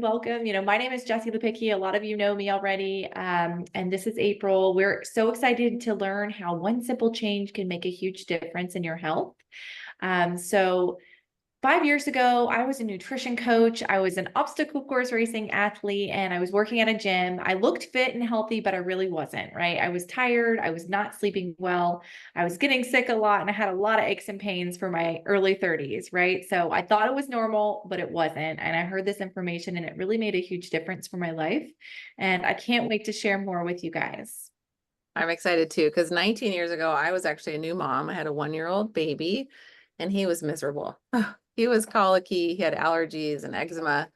welcome. My name is Jessie Lipicki. A lot of you know me already. And this is April. We're so excited to learn how one simple change can make a huge difference in your health. So 5 years ago, I was a nutrition coach. I was an obstacle course racing athlete, and I was working at a gym. I looked fit and healthy, but I really wasn't, right? I was tired. I was not sleeping well. I was getting sick a lot, and I had a lot of aches and pains for my early 30s, right? So I thought it was normal, but it wasn't. And I heard this information, and it really made a huge difference for my life. And I can't wait to share more with you guys. I'm excited too, because 19 years ago, I was actually a new mom. I had a 1-year-old baby, and he was miserable. He was colicky, he had allergies and eczema.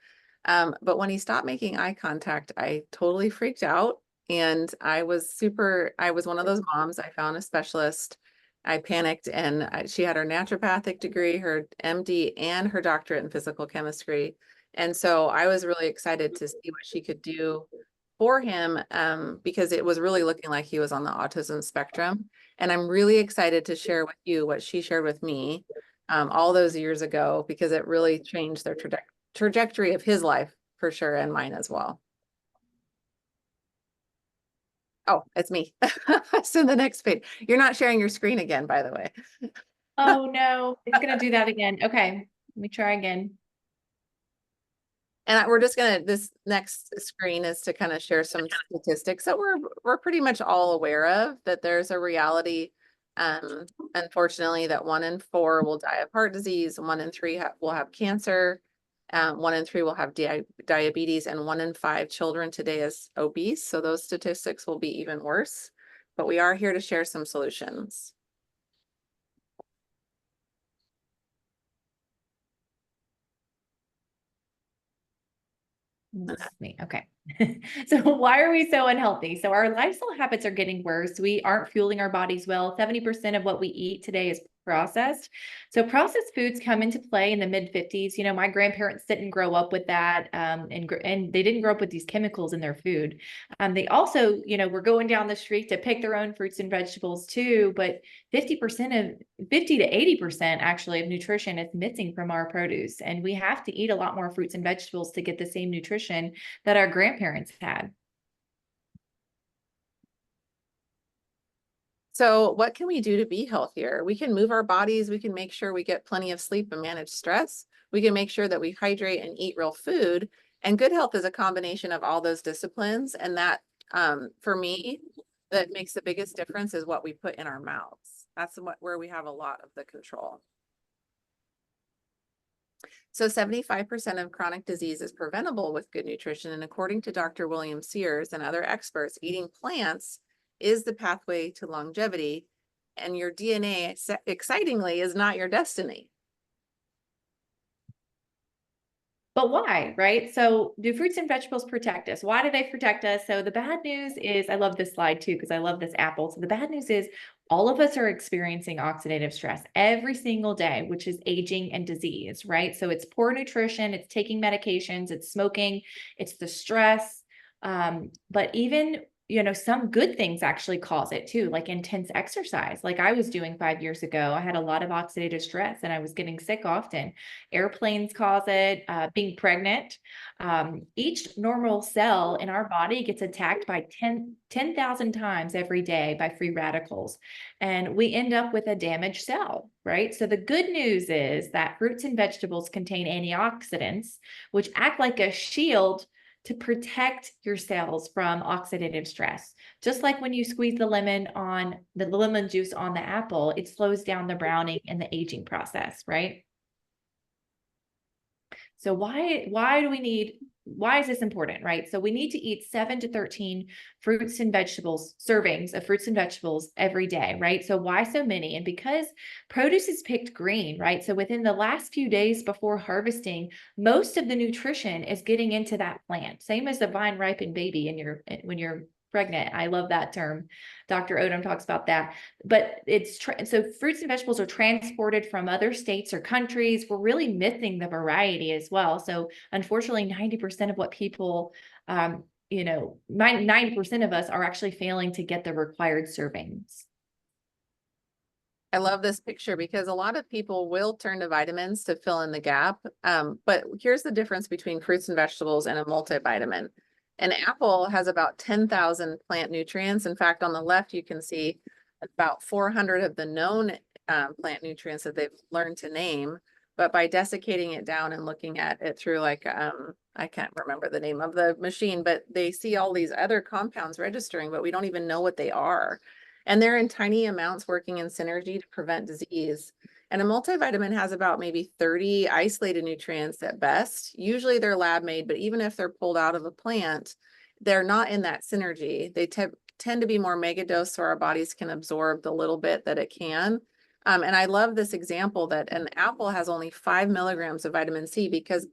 But when he stopped making eye contact, I totally freaked out. And I was one of those moms. I found a specialist. I panicked, and she had her naturopathic degree, her MD, and her doctorate in physical chemistry. And so I was really excited to see what she could do for him, because it was really looking like he was on the autism spectrum. And I'm really excited to share with you what she shared with me all those years ago, because it really changed their trajectory of his life for sure, and mine as well. Oh, it's me. So the next page. You're not sharing your screen again, by the way. Oh no, it's going to do that again. Okay, let me try again. And we're just this next screen is to kind of share some statistics that we're pretty much all aware of, that there's a reality, unfortunately, that 1 in 4 will die of heart disease, 1 in 3 will have cancer, 1 in 3 will have diabetes, and 1 in 5 children today is obese. So those statistics will be even worse, but we are here to share some solutions. That's me. Okay. So why are we so unhealthy? So our lifestyle habits are getting worse. We aren't fueling our bodies well. 70% of what we eat today is processed. So processed foods come into play in the mid 50s. My grandparents didn't grow up with that. And they didn't grow up with these chemicals in their food. They also, were going down the street to pick their own fruits and vegetables too, but 50 to 80% actually of nutrition is missing from our produce. And we have to eat a lot more fruits and vegetables to get the same nutrition that our grandparents had. So what can we do to be healthier? We can move our bodies. We can make sure we get plenty of sleep and manage stress. We can make sure that we hydrate and eat real food. And good health is a combination of all those disciplines. And that, for me, that makes the biggest difference is what we put in our mouths. That's where we have a lot of the control. So 75% of chronic disease is preventable with good nutrition. And according to Dr. William Sears and other experts, eating plants is the pathway to longevity, and your DNA, excitingly, is not your destiny. But why, right? So do fruits and vegetables protect us? Why do they protect us? So the bad news is, I love this slide too, because I love this apple. So the bad news is all of us are experiencing oxidative stress every single day, which is aging and disease, right? So it's poor nutrition, it's taking medications, it's smoking, it's the stress. But even some good things actually cause it too, like intense exercise. Like I was doing 5 years ago, I had a lot of oxidative stress and I was getting sick often. Airplanes cause it, being pregnant. Each normal cell in our body gets attacked by 10,000 times every day by free radicals. And we end up with a damaged cell, right? So the good news is that fruits and vegetables contain antioxidants, which act like a shield to protect your cells from oxidative stress. Just like when you squeeze the lemon juice on the apple, it slows down the browning and the aging process, right? So why is this important, right? So we need to eat 7 to 13 servings of fruits and vegetables every day, right? So why so many? And because produce is picked green, right? So within the last few days before harvesting, most of the nutrition is getting into that plant. Same as the vine ripened baby when you're pregnant. I love that term. Dr. Odom talks about that. But so fruits and vegetables are transported from other states or countries. We're really missing the variety as well. So unfortunately, 90% of what people, 90% of us are actually failing to get the required servings. I love this picture because a lot of people will turn to vitamins to fill in the gap. But here's the difference between fruits and vegetables and a multivitamin. An apple has about 10,000 plant nutrients. In fact, on the left, you can see about 400 of the known plant nutrients that they've learned to name. But by desiccating it down and looking at it through like, I can't remember the name of the machine, but they see all these other compounds registering, but we don't even know what they are. And they're in tiny amounts working in synergy to prevent disease. And a multivitamin has about maybe 30 isolated nutrients at best. Usually they're lab made, but even if they're pulled out of a plant, they're not in that synergy. They tend to be more mega dose so our bodies can absorb the little bit that it can. And I love this example that an apple has only 5 milligrams of vitamin C because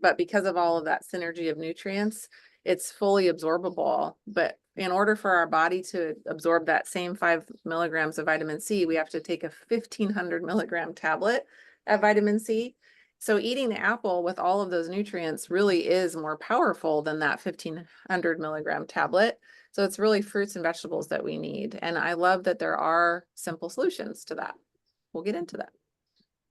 of all of that synergy of nutrients, it's fully absorbable. But in order for our body to absorb that same 5 milligrams of vitamin C, we have to take a 1,500 milligram tablet of vitamin C. So eating the apple with all of those nutrients really is more powerful than that 1,500 milligram tablet. So it's really fruits and vegetables that we need. And I love that there are simple solutions to that. We'll get into that.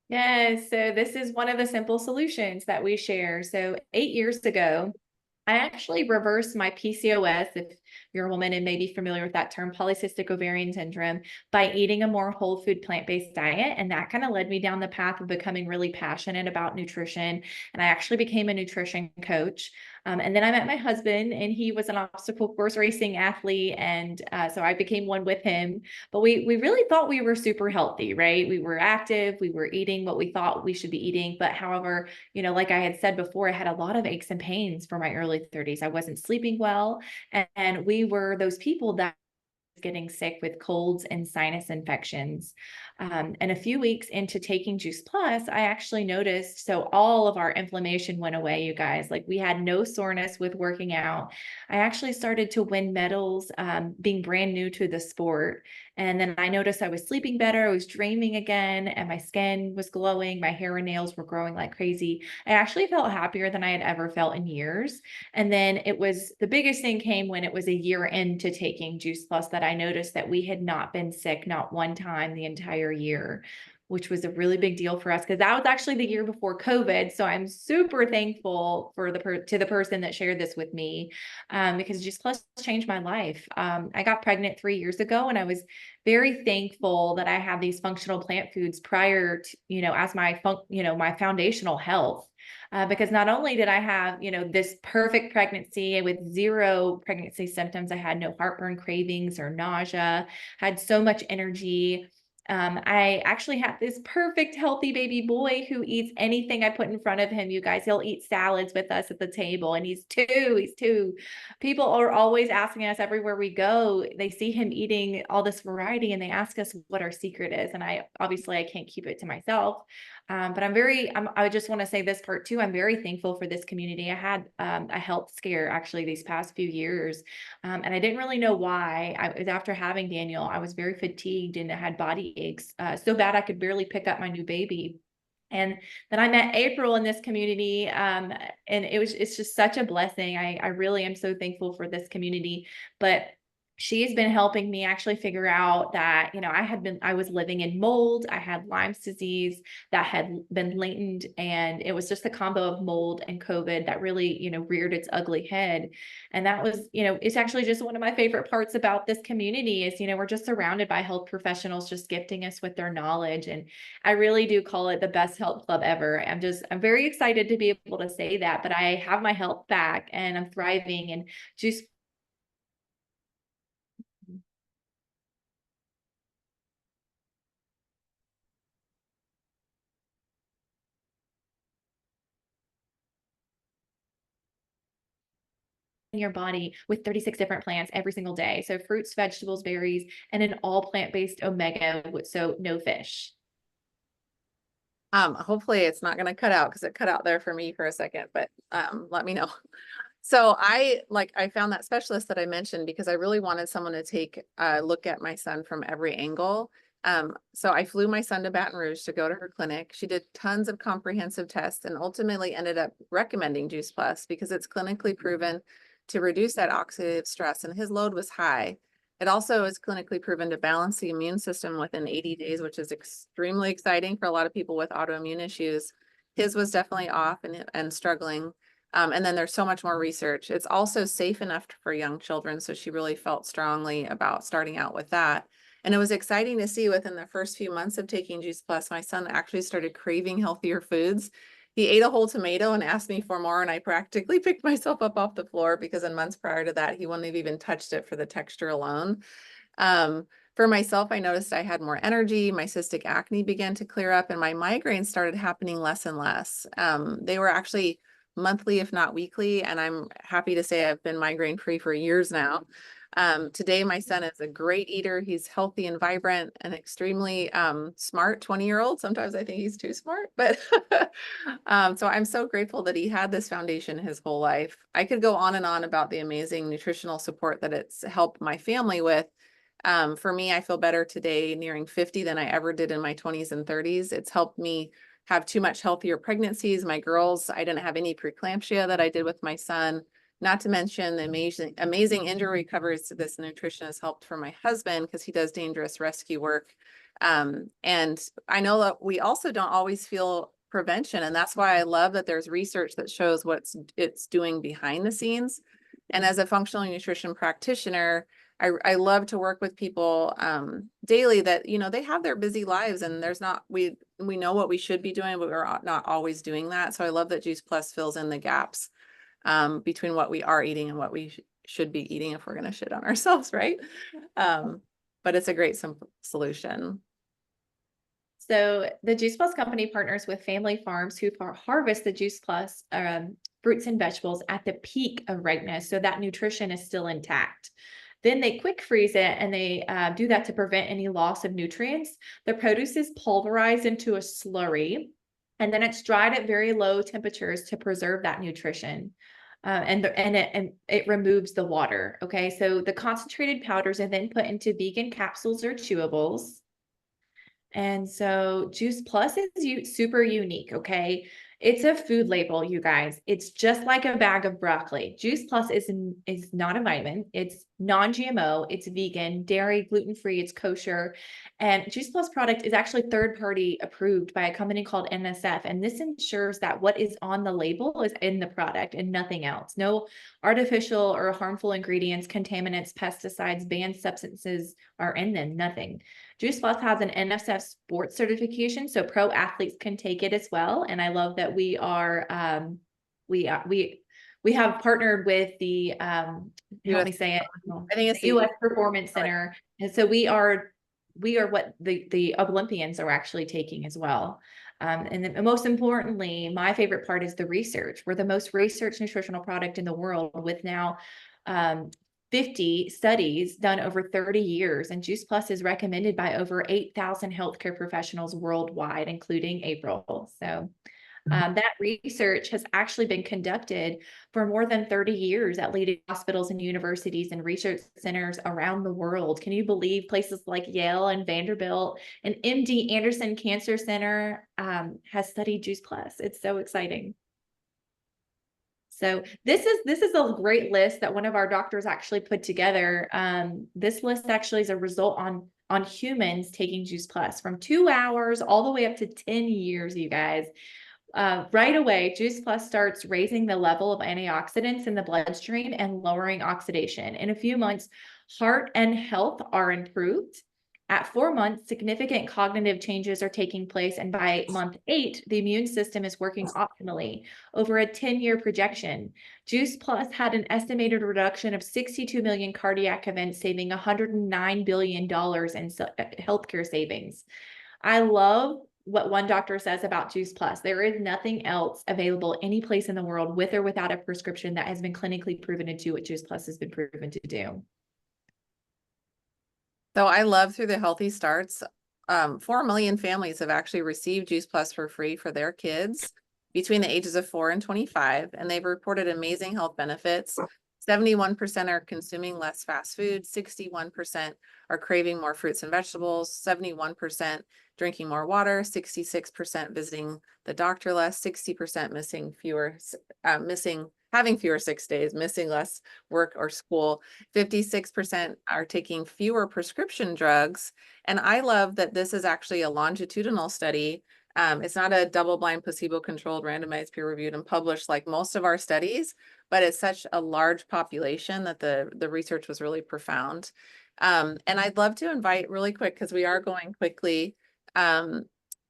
Yes, so this is one of the simple solutions that we share. So 8 years ago, I actually reversed my PCOS, if you're a woman and may be familiar with that term, polycystic ovarian syndrome, by eating a more whole food plant-based diet. And that kind of led me down the path of becoming really passionate about nutrition. And I actually became a nutrition coach. And then I met my husband, and he was an obstacle course racing athlete. And so I became one with him. But we really thought we were super healthy, right? We were active, we were eating what we thought we should be eating. But however, like I had said before, I had a lot of aches and pains for my early 30s. I wasn't sleeping well. And we were those people that getting sick with colds and sinus infections. And a few weeks into taking Juice Plus, I actually noticed, so all of our inflammation went away, you guys. Like, we had no soreness with working out. I actually started to win medals, being brand new to the sport. And then I noticed I was sleeping better, I was dreaming again, and my skin was glowing, my hair and nails were growing like crazy. I actually felt happier than I had ever felt in years. And then the biggest thing came when it was a year into taking Juice Plus that I noticed that we had not been sick, not one time the entire year, which was a really big deal for us because that was actually the year before COVID. So I'm super thankful for to the person that shared this with me, because Juice Plus changed my life. I got pregnant 3 years ago, and I was very thankful that I had these functional plant foods prior to, as my foundational health. Because not only did I have, this perfect pregnancy with zero pregnancy symptoms, I had no heartburn, cravings, or nausea, had so much energy. I actually have this perfect healthy baby boy who eats anything I put in front of him. You guys, he'll eat salads with us at the table, and he's two. People are always asking us everywhere we go. They see him eating all this variety, and they ask us what our secret is. And I can't keep it to myself. But I just want to say this part too. I'm very thankful for this community. I had a health scare actually these past few years. And I didn't really know why. After having Daniel, I was very fatigued and I had body aches so bad I could barely pick up my new baby. And then I met April in this community. And it's just such a blessing. I really am so thankful for this community. But she's been helping me actually figure out that, I was living in mold. I had Lyme's disease that had been latent, and it was just the combo of mold and COVID that really, reared its ugly head. And that was, it's actually just one of my favorite parts about this community is, we're just surrounded by health professionals just gifting us with their knowledge. And I really do call it the best health club ever. I'm very excited to be able to say that, but I have my health back and I'm thriving, and Juice in your body with 36 different plants every single day. So fruits, vegetables, berries, and an all plant-based omega, so no fish. Hopefully it's not going to cut out because it cut out there for me for a second, but let me know. So I found that specialist that I mentioned because I really wanted someone to take a look at my son from every angle. So I flew my son to Baton Rouge to go to her clinic. She did tons of comprehensive tests and ultimately ended up recommending Juice Plus because it's clinically proven to reduce that oxidative stress, and his load was high. It also is clinically proven to balance the immune system within 80 days, which is extremely exciting for a lot of people with autoimmune issues. His was definitely off and struggling. And then there's so much more research. It's also safe enough for young children. So she really felt strongly about starting out with that. And it was exciting to see within the first few months of taking Juice Plus, my son actually started craving healthier foods. He ate a whole tomato and asked me for more, and I practically picked myself up off the floor because in months prior to that, he wouldn't have even touched it for the texture alone. For myself, I noticed I had more energy, my cystic acne began to clear up, and my migraines started happening less and less. They were actually monthly, if not weekly, and I'm happy to say I've been migraine free for years now. Today, my son is a great eater. He's healthy and vibrant and extremely smart 20-year-old. Sometimes I think he's too smart, but so I'm so grateful that he had this foundation his whole life. I could go on and on about the amazing nutritional support that it's helped my family with. For me, I feel better today nearing 50 than I ever did in my 20s and 30s. It's helped me have two much healthier pregnancies. My girls, I didn't have any preeclampsia that I did with my son. Not to mention the amazing injury recoveries to this nutrition has helped for my husband because he does dangerous rescue work. And I know that we also don't always feel prevention. And that's why I love that there's research that shows what it's doing behind the scenes. And as a functional nutrition practitioner, I love to work with people daily that, you know, they have their busy lives and there's not, we know what we should be doing, but we're not always doing that. So I love that Juice Plus fills in the gaps between what we are eating and what we should be eating if we're going to shit on ourselves, right? But it's a great simple solution. So the Juice Plus company partners with family farms who harvest the Juice Plus fruits and vegetables at the peak of ripeness, so that nutrition is still intact. Then they quick freeze it, and they do that to prevent any loss of nutrients. The produce is pulverized into a slurry, and then it's dried at very low temperatures to preserve that nutrition. And it removes the water. Okay, so the concentrated powders are then put into vegan capsules or chewables. And so Juice Plus is super unique, okay? It's a food label, you guys. It's just like a bag of broccoli. Juice Plus is not a vitamin. It's non-GMO, it's vegan, dairy, gluten-free, it's kosher. And Juice Plus product is actually third-party approved by a company called NSF. And this ensures that what is on the label is in the product and nothing else. No artificial or harmful ingredients, contaminants, pesticides, banned substances are in them, nothing. Juice Plus has an NSF sports certification, so pro athletes can take it as well. And I love that we have partnered with the help me say it. I think it's the U.S. Performance Center, and so we are what the Olympians are actually taking as well. And then most importantly, my favorite part is the research. We're the most researched nutritional product in the world with now 50 studies done over 30 years, and Juice Plus is recommended by over 8,000 healthcare professionals worldwide, including April. So that research has actually been conducted for more than 30 years at leading hospitals and universities and research centers around the world. Can you believe places like Yale and Vanderbilt and MD Anderson Cancer Center has studied Juice Plus? It's so exciting. So this is a great list that one of our doctors actually put together. This list actually is a result on humans taking Juice Plus from 2 hours all the way up to 10 years, you guys. Right away, Juice Plus starts raising the level of antioxidants in the bloodstream and lowering oxidation. In a few months, heart and health are improved. At 4 months, significant cognitive changes are taking place, and by month 8, the immune system is working optimally. Over a 10-year projection, Juice Plus had an estimated reduction of 62 million cardiac events, saving $109 billion in healthcare savings. I love what one doctor says about Juice Plus. There is nothing else available any place in the world with or without a prescription that has been clinically proven to do what Juice Plus has been proven to do. So I love through the Healthy Starts, 4 million families have actually received Juice Plus for free for their kids between the ages of 4 and 25, and they've reported amazing health benefits. 71% are consuming less fast food, 61% are craving more fruits and vegetables, 71% drinking more water, 66% visiting the doctor less, 60% missing having fewer 6 days, missing less work or school. 56% are taking fewer prescription drugs. And I love that this is actually a longitudinal study. It's not a double-blind, placebo-controlled, randomized, peer-reviewed, and published like most of our studies, but it's such a large population that the research was really profound. And I'd love to invite really quick, because we are going quickly.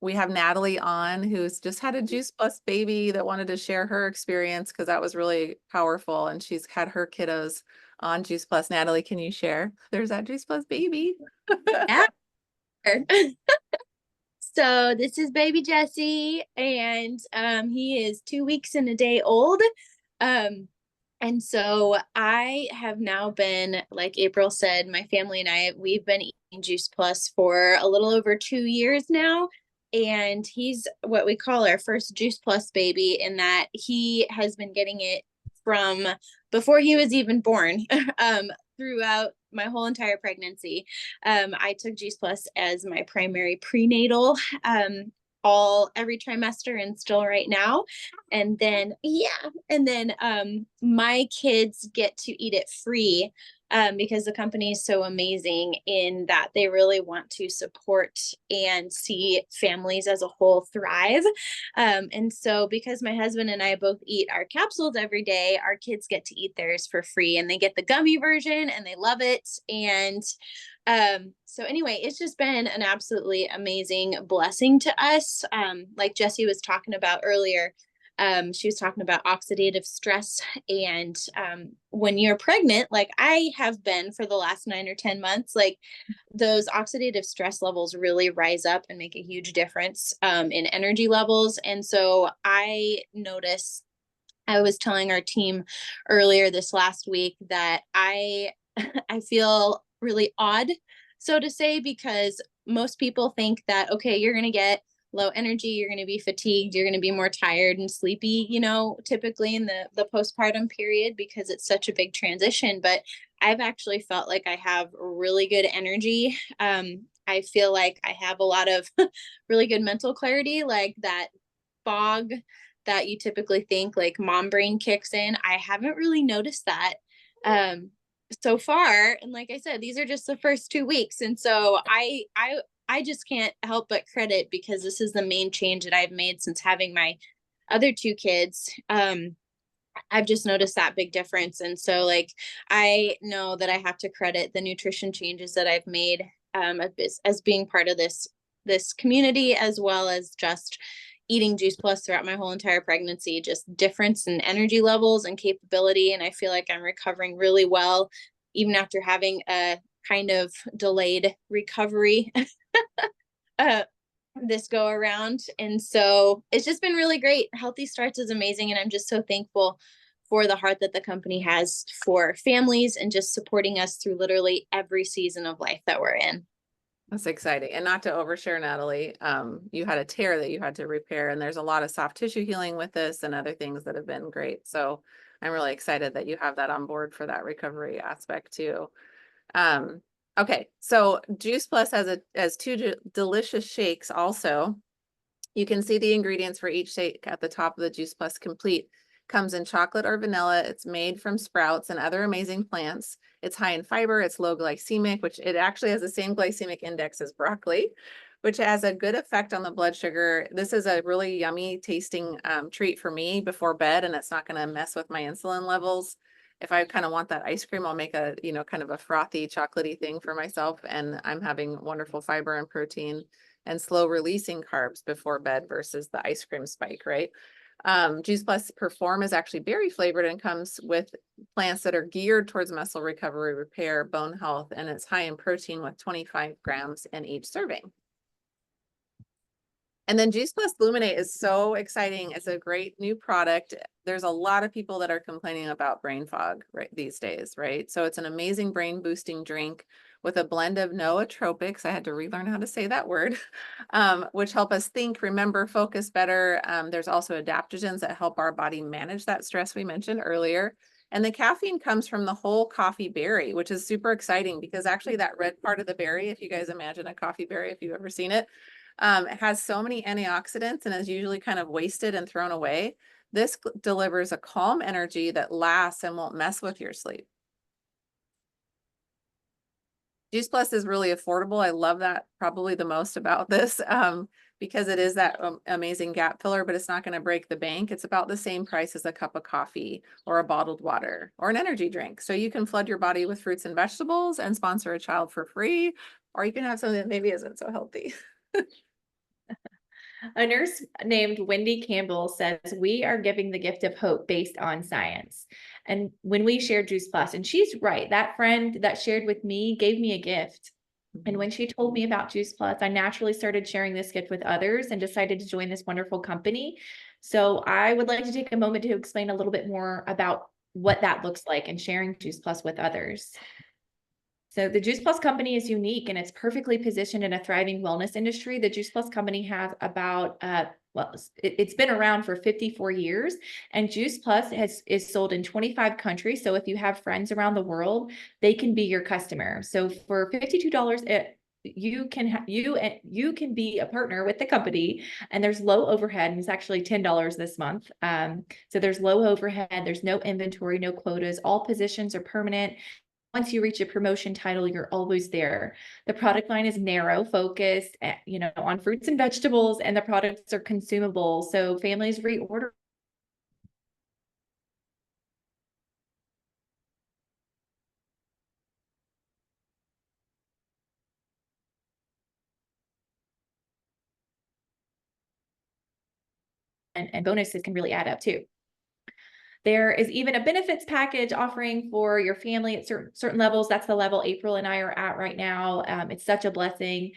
We have Natalie on, who's just had a Juice Plus baby that wanted to share her experience because that was really powerful. And she's had her kiddos on Juice Plus. Natalie, can you share? There's that Juice Plus baby. Yeah. So this is baby Jesse, and he is 2 weeks and a day old. And so I have now been, like April said, my family and we've been eating Juice Plus for a little over 2 years now. And he's what we call our first Juice Plus baby, in that he has been getting it from before he was even born, throughout my whole entire pregnancy. I took Juice Plus as my primary prenatal, every trimester, and still right now. And then my kids get to eat it free, because the company is so amazing in that they really want to support and see families as a whole thrive. And so because my husband and I both eat our capsules every day, our kids get to eat theirs for free, and they get the gummy version and they love it. And so anyway, it's just been an absolutely amazing blessing to us. Like Jessie was talking about earlier, she was talking about oxidative stress. And when you're pregnant, like I have been for the last 9 or 10 months, like those oxidative stress levels really rise up and make a huge difference in energy levels. And so I noticed, I was telling our team earlier this last week that I I feel really odd, so to say, because most people think that, okay, you're going to get low energy, you're going to be fatigued, you're going to be more tired and sleepy, typically in the postpartum period, because it's such a big transition. But I've actually felt like I have really good energy. I feel like I have a lot of really good mental clarity, like that fog that you typically think like mom brain kicks in. I haven't really noticed that so far. And like I said, these are just the first 2 weeks. And so I just can't help but credit, because this is the main change that I've made since having my other 2 kids. I've just noticed that big difference. And so like, I know that I have to credit the nutrition changes that I've made, as being part of this community, as well as just eating Juice Plus throughout my whole entire pregnancy, just difference in energy levels and capability. And I feel like I'm recovering really well, even after having a kind of delayed recovery this go around. And so it's just been really great. Healthy Starts is amazing. And I'm just so thankful for the heart that the company has for families and just supporting us through literally every season of life that we're in. That's exciting. And not to overshare, Natalie, you had a tear that you had to repair, and there's a lot of soft tissue healing with this and other things that have been great. So I'm really excited that you have that on board for that recovery aspect too. Okay, so Juice Plus has 2 delicious shakes also. You can see the ingredients for each shake at the top of the Juice Plus Complete. Comes in chocolate or vanilla. It's made from sprouts and other amazing plants. It's high in fiber. It's low glycemic, which it actually has the same glycemic index as broccoli, which has a good effect on the blood sugar. This is a really yummy tasting treat for me before bed, and it's not going to mess with my insulin levels. If I kind of want that ice cream, I'll make a, kind of a frothy, chocolatey thing for myself. And I'm having wonderful fiber and protein and slow releasing carbs before bed versus the ice cream spike, right? Juice Plus Perform is actually berry flavored and comes with plants that are geared towards muscle recovery, repair, bone health, and it's high in protein with 25 grams in each serving. And then Juice Plus Luminate is so exciting. It's a great new product. There's a lot of people that are complaining about brain fog these days, right? So it's an amazing brain boosting drink with a blend of nootropics. I had to relearn how to say that word, which help us think, remember, focus better. There's also adaptogens that help our body manage that stress we mentioned earlier. And the caffeine comes from the whole coffee berry, which is super exciting because actually that red part of the berry, if you guys imagine a coffee berry, if you've ever seen it, it has so many antioxidants and is usually kind of wasted and thrown away. This delivers a calm energy that lasts and won't mess with your sleep. Juice Plus is really affordable. I love that probably the most about this, because it is that amazing gap filler, but it's not going to break the bank. It's about the same price as a cup of coffee or a bottled water or an energy drink. So you can flood your body with fruits and vegetables and sponsor a child for free, or you can have something that maybe isn't so healthy. A nurse named Wendy Campbell says, we are giving the gift of hope based on science. And when we shared Juice Plus, and she's right, that friend that shared with me gave me a gift. And when she told me about Juice Plus, I naturally started sharing this gift with others and decided to join this wonderful company. So I would like to take a moment to explain a little bit more about what that looks like and sharing Juice Plus with others. So the Juice Plus company is unique and it's perfectly positioned in a thriving wellness industry. The Juice Plus company has about, it's been around for 54 years, and Juice Plus is sold in 25 countries. So if you have friends around the world, they can be your customer. So for $52, you can be a partner with the company, and there's low overhead, and it's actually $10 this month. So there's low overhead, there's no inventory, no quotas, all positions are permanent. Once you reach a promotion title, you're always there. The product line is narrow, focused, on fruits and vegetables, and the products are consumable. So families reorder and bonuses can really add up too. There is even a benefits package offering for your family at certain levels. That's the level April and I are at right now. It's such a blessing.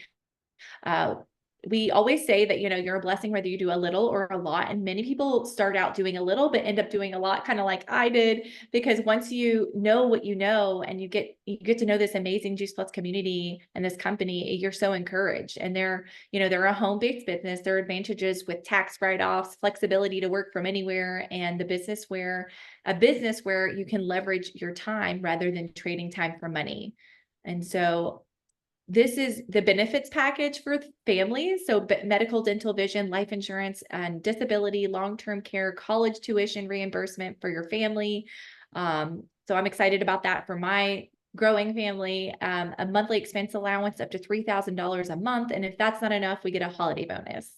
We always say that, you're a blessing whether you do a little or a lot. And many people start out doing a little, but end up doing a lot, kind of like I did, because once you know what you know, and you get to know this amazing Juice Plus community and this company, you're so encouraged. And they're a home-based business. There are advantages with tax write-offs, flexibility to work from anywhere, and a business where you can leverage your time rather than trading time for money. And so this is the benefits package for families. So medical, dental, vision, life insurance, and disability, long-term care, college tuition reimbursement for your family. So I'm excited about that for my growing family. A monthly expense allowance up to $3,000 a month. And if that's not enough, we get a holiday bonus.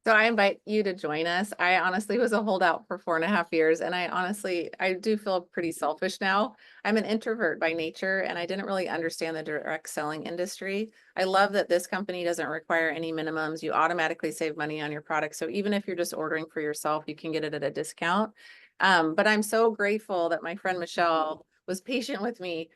So I invite you to join us. I honestly was a holdout for 4.5 years, and I do feel pretty selfish now. I'm an introvert by nature, and I didn't really understand the direct selling industry. I love that this company doesn't require any minimums. You automatically save money on your product. So even if you're just ordering for yourself, you can get it at a discount. But I'm so grateful that my friend Michelle was patient with me.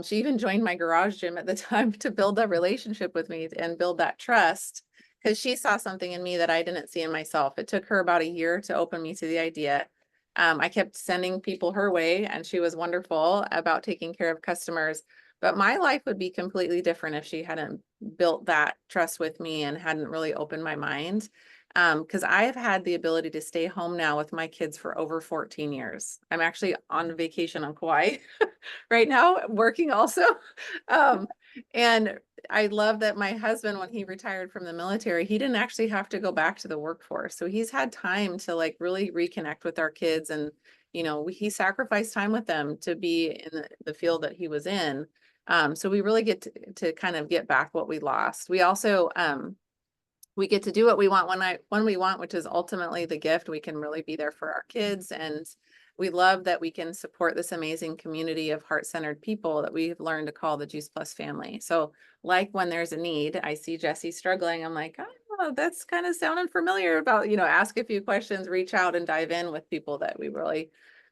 She even joined my garage gym at the time to build a relationship with me and build that trust, because she saw something in me that I didn't see in myself. It took her about a year to open me to the idea. I kept sending people her way, and she was wonderful about taking care of customers. But my life would be completely different if she hadn't built that trust with me and hadn't really opened my mind. Because I have had the ability to stay home now with my kids for over 14 years. I'm actually on vacation on Kauai right now, working also. And I love that my husband, when he retired from the military, he didn't actually have to go back to the workforce. So he's had time to like really reconnect with our kids, and he sacrificed time with them to be in the field that he was in. So we really get to kind of get back what we lost. We also we get to do what we want when we want, which is ultimately the gift. We can really be there for our kids, and we love that we can support this amazing community of heart-centered people that we've learned to call the Juice Plus family. So like when there's a need, I see Jessie struggling, I'm like, oh, that's kind of sounding familiar about, ask a few questions, reach out and dive in with people that we really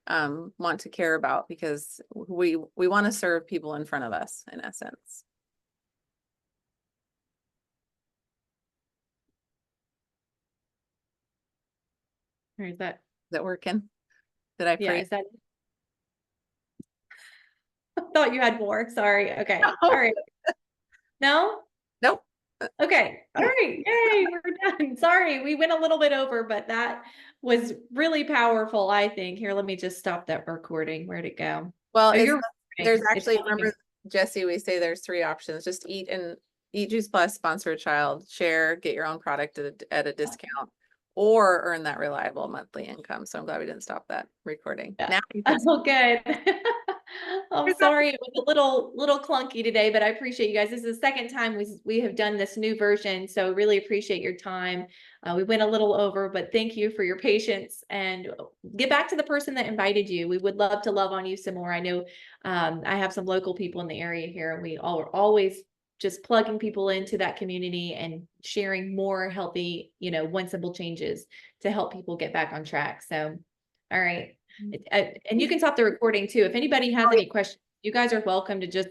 want to care about, because we want to serve people in front of us, in essence. Or is that? Is that working? Did I Yeah, pray? is that? I thought you had more. Sorry. Okay. No. All right. No? Nope. Okay. All right. Yay, we're done. Sorry, we went a little bit over, but that was really powerful, I think. Here, let me just stop that recording. Where'd it go? Well, Oh, there's actually, remember, Jessie, we say there's 3 options. Just eat Juice Plus, sponsor a child, share, get your own product at a discount, or earn that reliable monthly income. So I'm glad we didn't stop that recording. Yeah. Now you can Oh, good. I'm sorry it was a little clunky today, but I appreciate you guys. This is the second time we have done this new version, so really appreciate your time. We went a little over, but thank you for your patience, and get back to the person that invited you. We would love to love on you some more. I know I have some local people in the area here, and we all are always just plugging people into that community and sharing more healthy, one simple changes to help people get back on track. So, all right. And you can stop the recording too. If anybody has any questions, you guys are welcome to just